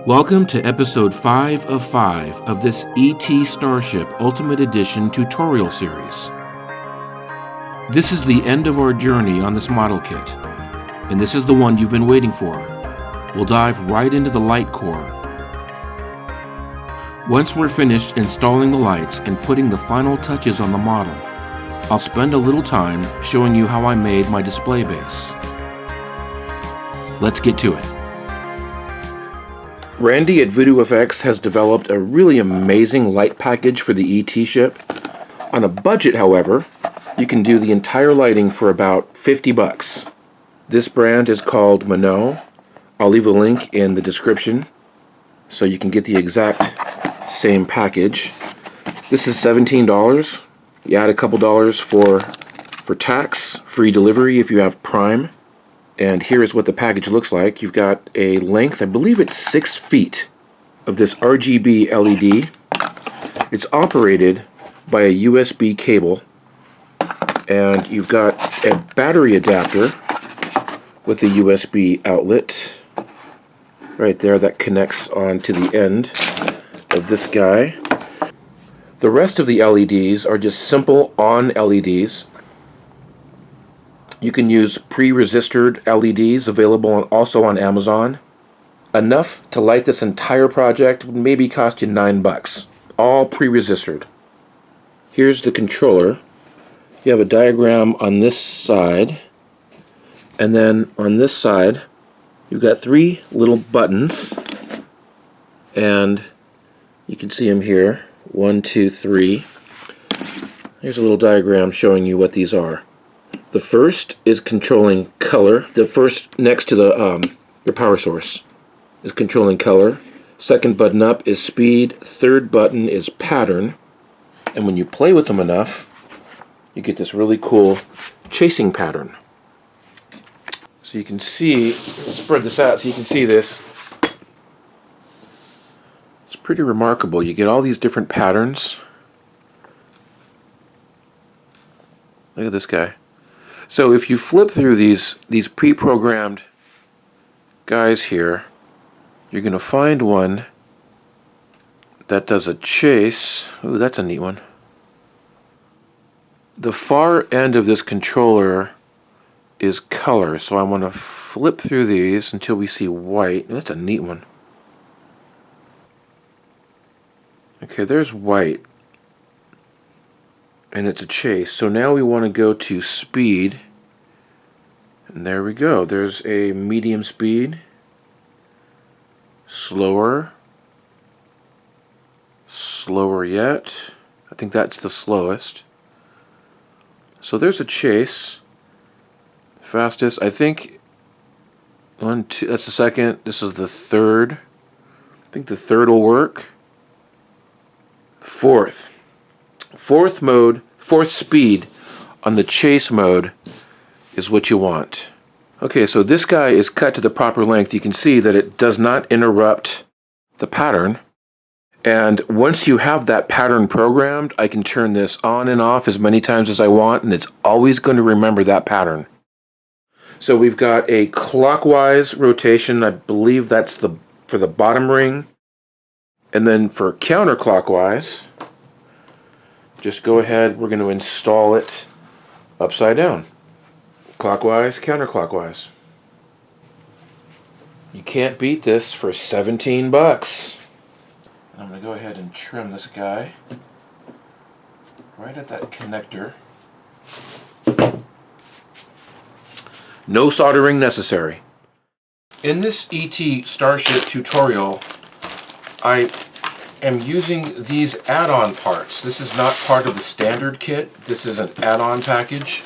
Welcome to episode 5 of 5 of this ET Starship Ultimate Edition tutorial series. This is the end of our journey on this model kit, and this is the one you've been waiting for. We'll dive right into the light core. Once we're finished installing the lights and putting the final touches on the model, I'll spend a little time showing you how I made my display base. Let's get to it. Randy at Voodoo FX has developed a really amazing light package for the ET ship. On a budget, however, you can do the entire lighting for about $50. This brand is called Minot. I'll leave a link in the description so you can get the exact same package. This is $17. You add a couple dollars for tax, free delivery if you have Prime. And here is what the package looks like. You've got a length, I believe it's 6 feet, of this RGB LED. It's operated by a USB cable. And you've got a battery adapter with a USB outlet right there that connects onto the end of this guy. The rest of the LEDs are just simple on LEDs. You can use pre-resistored LEDs available also on Amazon. Enough to light this entire project would maybe cost you $9. All pre-resistored. Here's the controller. You have a diagram on this side, and then on this side you've got 3 little buttons, and you can see them here. 1, 2, 3. Here's a little diagram showing you what these are. The first is controlling color. The first next to the your power source is controlling color. Second button up is speed. Third button is pattern. And when you play with them enough, you get this really cool chasing pattern. So you can see, let's spread this out so you can see this. It's pretty remarkable. You get all these different patterns. Look at this guy. So if you flip through these pre-programmed guys here, you're going to find one that does a chase. Ooh, that's a neat one. The far end of this controller is color, so I want to flip through these until we see white. That's a neat one. Okay, there's white. And it's a chase. So now we want to go to speed. And there we go. There's a medium speed. Slower. Slower yet. I think that's the slowest. So there's a chase. Fastest. I think 1, 2. That's the second. This is the third. I think the third will work. Fourth. Fourth speed on the chase mode is what you want. Okay, so this guy is cut to the proper length. You can see that it does not interrupt the pattern. And once you have that pattern programmed, I can turn this on and off as many times as I want, and it's always going to remember that pattern. So we've got a clockwise rotation. I believe that's for the bottom ring. And then for counterclockwise, just go ahead, we're going to install it upside down. Clockwise, counterclockwise. You can't beat this for $17. I'm going to go ahead and trim this guy right at that connector. No soldering necessary. In this ET Starship tutorial, I am using these add-on parts. This is not part of the standard kit. This is an add-on package.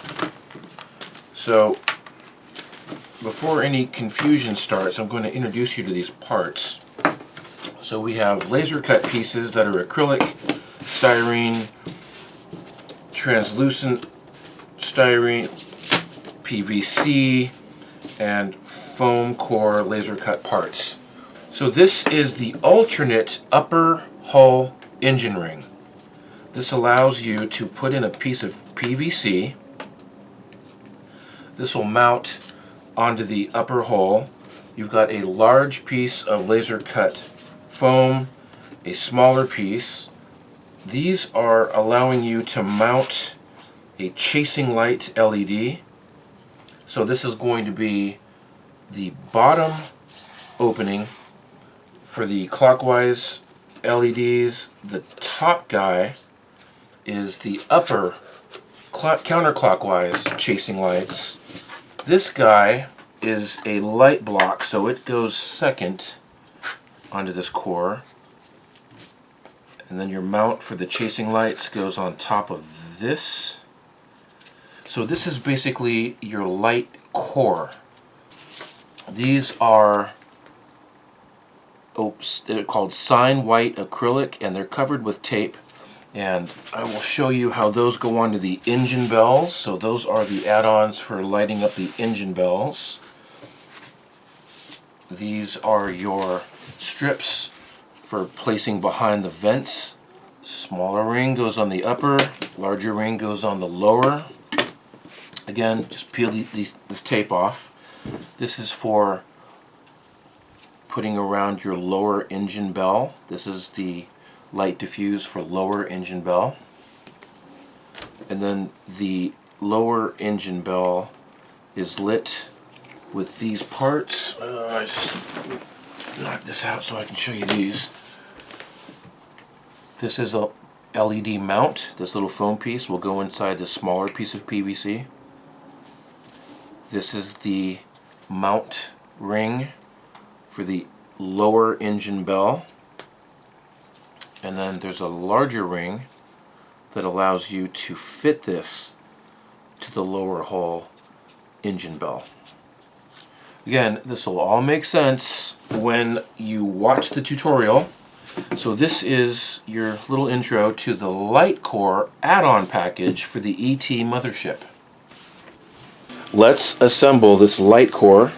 So before any confusion starts, I'm going to introduce you to these parts. So we have laser cut pieces that are acrylic, styrene, translucent styrene, PVC, and foam core laser cut parts. So this is the alternate upper hull engine ring. This allows you to put in a piece of PVC. This will mount onto the upper hull You've got a large piece of laser cut foam, a smaller piece. These are allowing you to mount a chasing light LED. So this is going to be the bottom opening for the clockwise LEDs. The top guy is the upper counterclockwise chasing lights. This guy is a light block, so it goes second onto this core. And then your mount for the chasing lights goes on top of this. So this is basically your light core. These are, they're called Sign White acrylic, and they're covered with tape. And I will show you how those go onto the engine bells. So those are the add-ons for lighting up the engine bells. These are your strips for placing behind the vents. Smaller ring goes on the upper, larger ring goes on the lower. Again, just peel this tape off. This is for putting around your lower engine bell. This is the light diffuse for lower engine bell. And then the lower engine bell is lit with these parts. I just knock this out so I can show you these. This is a LED mount. This little foam piece will go inside the smaller piece of PVC. This is the mount ring for the lower engine bell. And then there's a larger ring that allows you to fit this to the lower hull engine bell. Again, this will all make sense when you watch the tutorial. So this is your little intro to the light core add-on package for the ET mothership. Let's assemble this light core.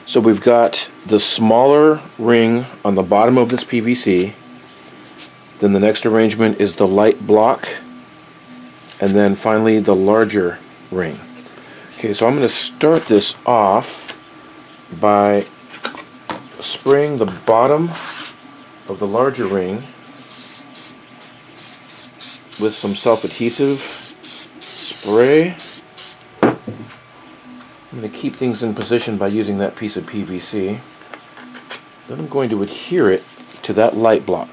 So we've got the smaller ring on the bottom of this PVC. Then the next arrangement is the light block. And then finally the larger ring. Okay, so I'm going to start this off by spraying the bottom of the larger ring with some self-adhesive spray. I'm going to keep things in position by using that piece of PVC. Then I'm going to adhere it to that light block.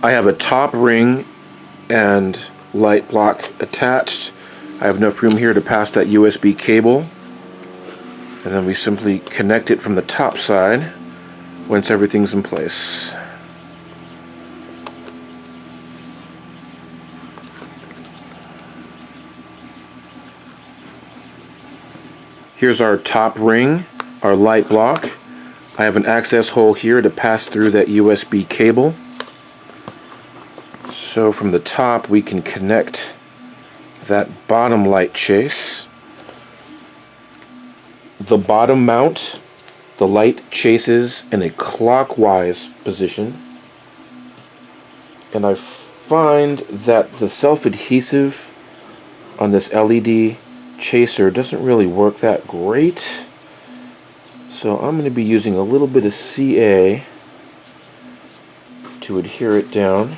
I have a top ring and light block attached. I have enough room here to pass that USB cable. And then we simply connect it from the top side once everything's in place. Here's our top ring, our light block. I have an access hole here to pass through that USB cable. So from the top we can connect that bottom light chase. The bottom mount, the light chases in a clockwise position. And I find that the self-adhesive on this LED chaser doesn't really work that great. So I'm going to be using a little bit of CA to adhere it down.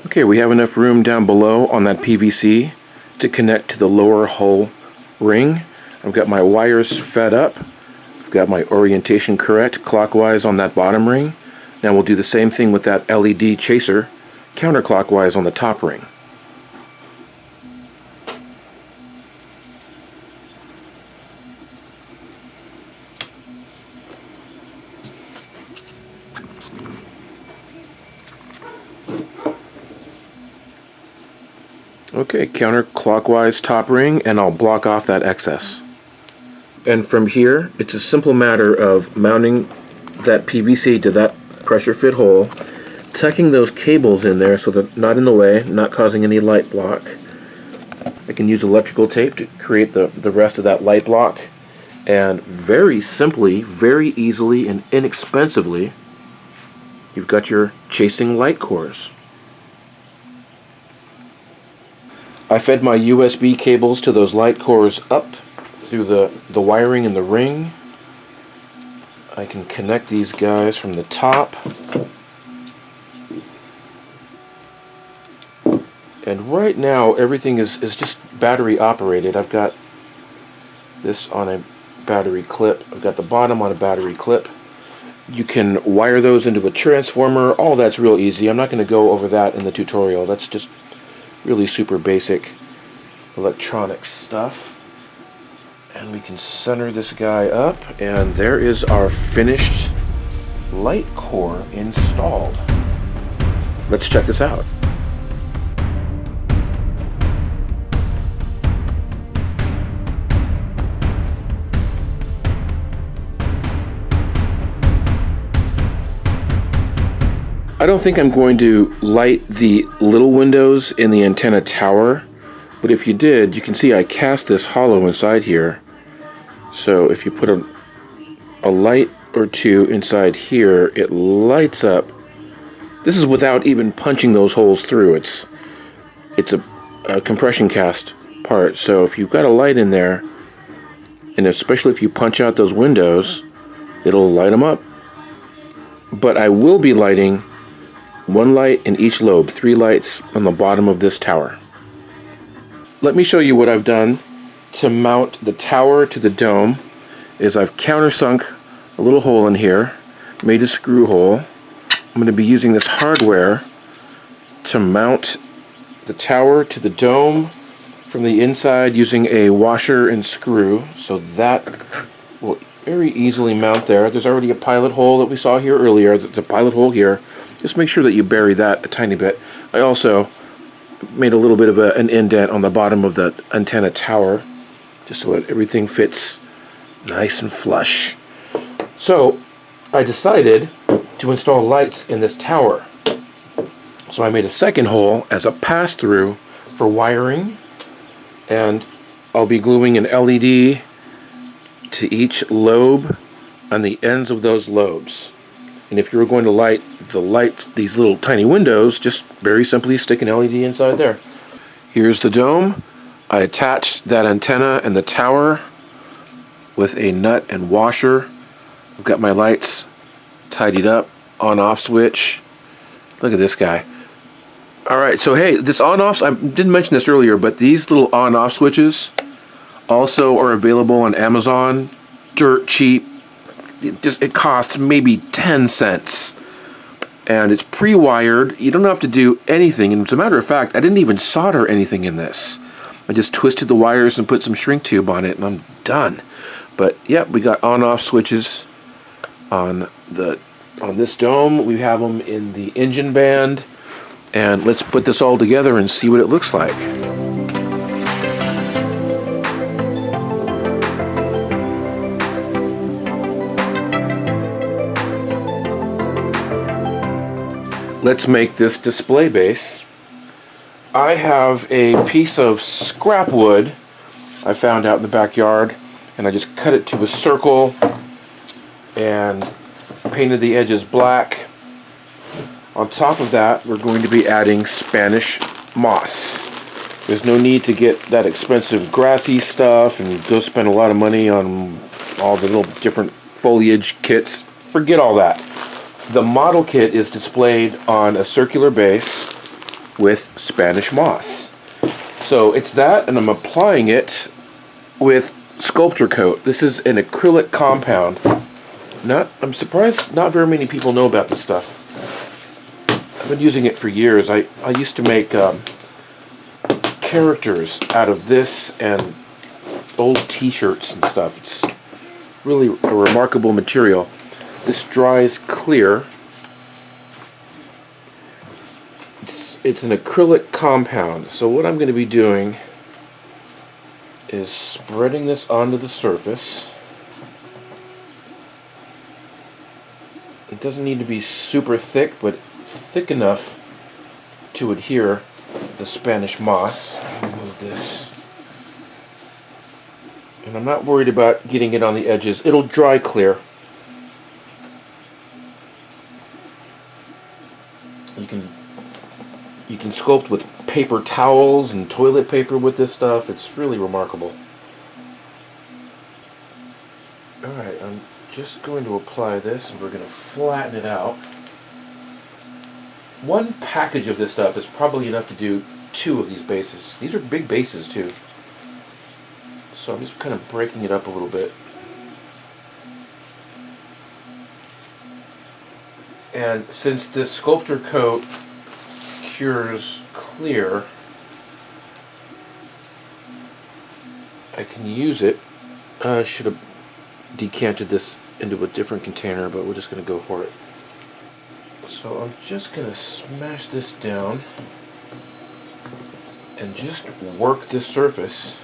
Okay, we have enough room down below on that PVC to connect to the lower hull ring. I've got my wires fed up. I've got my orientation correct clockwise on that bottom ring. Now we'll do the same thing with that LED chaser counterclockwise on the top ring. Okay, counterclockwise top ring, and I'll block off that excess. And from here, it's a simple matter of mounting that PVC to that pressure fit hole, tucking those cables in there so they're not in the way, not causing any light block. I can use electrical tape to create the rest of that light block. And very simply, very easily, and inexpensively, you've got your chasing light cores. I fed my USB cables to those light cores up through the wiring in the ring. I can connect these guys from the top. And right now everything is just battery operated. I've got this on a battery clip. I've got the bottom on a battery clip. You can wire those into a transformer. All that's real easy. I'm not going to go over that in the tutorial. That's just really super basic electronic stuff. And we can center this guy up, and there is our finished light core installed. Let's check this out. I don't think I'm going to light the little windows in the antenna tower, but if you did, you can see I cast this hollow inside here. So if you put a light or two inside here, it lights up. This is without even punching those holes through. It's a compression cast part, so if you've got a light in there, and especially if you punch out those windows, it'll light them up. But I will be lighting one light in each lobe, 3 lights on the bottom of this tower. Let me show you what I've done to mount the tower to the dome. Is I've countersunk a little hole in here, made a screw hole. I'm going to be using this hardware to mount the tower to the dome from the inside using a washer and screw, so that will very easily mount there. There's already a pilot hole that we saw here earlier. There's a pilot hole here. Just make sure that you bury that a tiny bit. I also made a little bit of an indent on the bottom of the antenna tower, just so that everything fits nice and flush. So I decided to install lights in this tower. So I made a second hole as a pass-through for wiring, and I'll be gluing an LED to each lobe on the ends of those lobes. And if you were going to light these little tiny windows, just very simply stick an LED inside there. Here's the dome. I attached that antenna and the tower with a nut and washer. I've got my lights tidied up, on-off switch. Look at this guy. Alright, so hey, this on-off, I didn't mention this earlier, but these little on-off switches also are available on Amazon. Dirt cheap. It costs maybe 10 cents. And it's pre-wired. You don't have to do anything. And as a matter of fact, I didn't even solder anything in this. I just twisted the wires and put some shrink tube on it, and I'm done. But yeah, we got on-off switches on this dome. We have them in the engine band. And let's put this all together and see what it looks like. Let's make this display base. I have a piece of scrap wood I found out in the backyard, and I just cut it to a circle and painted the edges black. On top of that, we're going to be adding Spanish moss. There's no need to get that expensive grassy stuff and go spend a lot of money on all the little different foliage kits. Forget all that. The model kit is displayed on a circular base with Spanish moss. So it's that, and I'm applying it with sculpture coat. This is an acrylic compound. I'm surprised not very many people know about this stuff. I've been using it for years. I used to make characters out of this and old t-shirts and stuff. It's really a remarkable material. This dries clear. It's an acrylic compound. So what I'm going to be doing is spreading this onto the surface. It doesn't need to be super thick, but thick enough to adhere the Spanish moss. Remove this. And I'm not worried about getting it on the edges. It'll dry clear. You can sculpt with paper towels and toilet paper with this stuff. It's really remarkable. Alright, I'm just going to apply this and we're going to flatten it out. One package of this stuff is probably enough to do 2 of these bases. These are big bases too. So I'm just kind of breaking it up a little bit. And since this sculptor coat cures clear, I can use it. I should have decanted this into a different container, but we're just going to go for it. So I'm just going to smash this down and just work this surface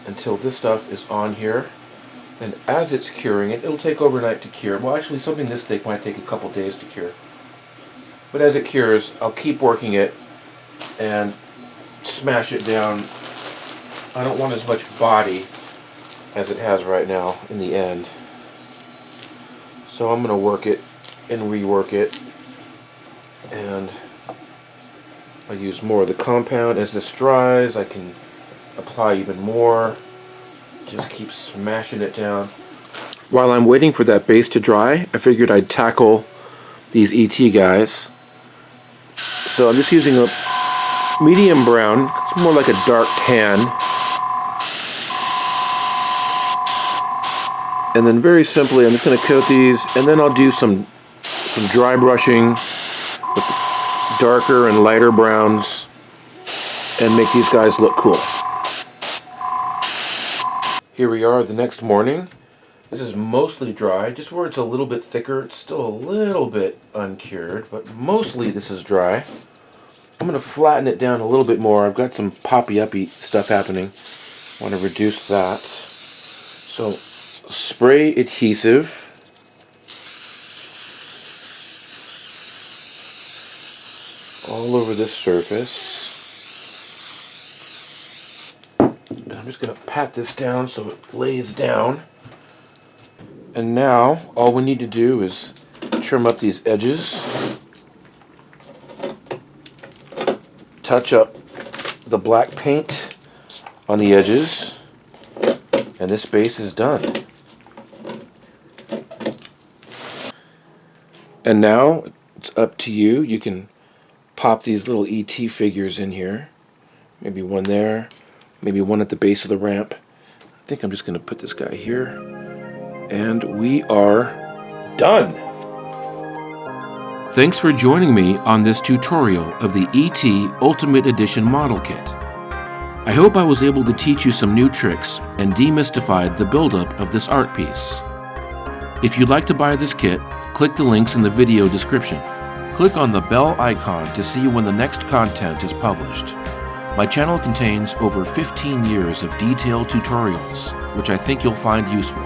until this stuff is on here. And as it's curing, it'll take overnight to cure. Well, actually, something this thick might take a couple days to cure. But as it cures, I'll keep working it and smash it down. I don't want as much body as it has right now in the end. So I'm going to work it and rework it. And I'll use more of the compound. As this dries, I can apply even more. Just keep smashing it down. While I'm waiting for that base to dry, I figured I'd tackle these ET guys. So I'm just using a medium brown. It's more like a dark tan. And then very simply, I'm just going to coat these, and then I'll do some dry brushing with darker and lighter browns and make these guys look cool. Here we are the next morning. This is mostly dry, just where it's a little bit thicker. It's still a little bit uncured, but mostly this is dry. I'm going to flatten it down a little bit more. I've got some poppy-uppy stuff happening. I want to reduce that. So spray adhesive. All over this surface. And I'm just going to pat this down so it lays down. And now all we need to do is trim up these edges. Touch up the black paint on the edges. And this base is done. And now it's up to you. You can pop these little ET figures in here. Maybe one there. Maybe one at the base of the ramp. I think I'm just going to put this guy here. And we are done. Thanks for joining me on this tutorial of the ET Ultimate Edition model kit. I hope I was able to teach you some new tricks and demystified the buildup of this art piece. If you'd like to buy this kit, click the links in the video description. Click on the bell icon to see when the next content is published. My channel contains over 15 years of detailed tutorials, which I think you'll find useful.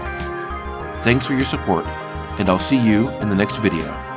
Thanks for your support, and I'll see you in the next video.